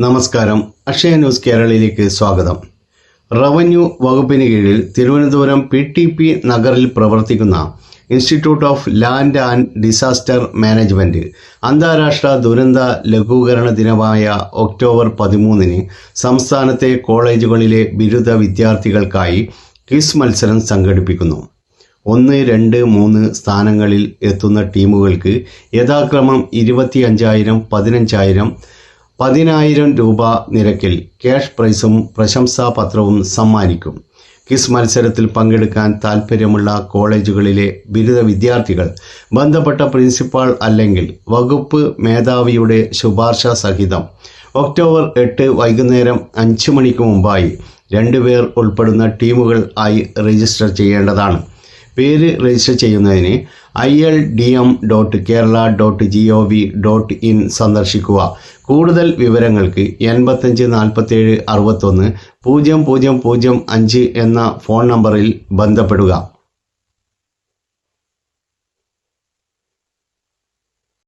നമസ്കാരം. അക്ഷയ ന്യൂസ് കേരളയിലേക്ക് സ്വാഗതം. റവന്യൂ വകുപ്പിന് കീഴിൽ തിരുവനന്തപുരം PTP നഗറിൽ പ്രവർത്തിക്കുന്ന institute of land and disaster management അന്താരാഷ്ട്ര ദുരന്ത ലഘൂകരണ ദിനമായ ഒക്ടോബർ 13-ന് സംസ്ഥാനത്തെ കോളേജുകളിലെ ബിരുദ വിദ്യാർത്ഥികൾക്കായി ക്വിസ് മത്സരം സംഘടിപ്പിക്കുന്നു. 1, 2, 3 സ്ഥാനങ്ങളിൽ എത്തുന്ന ടീമുകൾക്ക് യഥാക്രമം 25,000, 15,000, 10,000 രൂപ നിരക്കിൽ ക്യാഷ് പ്രൈസും പ്രശംസാപത്രവും സമ്മാനിക്കും. ക്വിസ് മത്സരത്തിൽ പങ്കെടുക്കാൻ താൽപ്പര്യമുള്ള കോളേജുകളിലെ ബിരുദ വിദ്യാർത്ഥികൾ ബന്ധപ്പെട്ട പ്രിൻസിപ്പാൾ അല്ലെങ്കിൽ വകുപ്പ് മേധാവിയുടെ ശുപാർശ സഹിതം ഒക്ടോബർ 8 വൈകുന്നേരം 5 മണിക്ക് മുമ്പായി 2 പേർ ഉൾപ്പെടുന്ന ടീമുകൾ ആയി രജിസ്റ്റർ ചെയ്യേണ്ടതാണ്. പേര് രജിസ്റ്റർ ചെയ്യുന്നതിന് ILDM.kerala.gov.in സന്ദർശിക്കുക. കൂടുതൽ വിവരങ്ങൾക്ക് 85 47 61 0005 എന്ന ഫോൺ നമ്പറിൽ ബന്ധപ്പെടുക.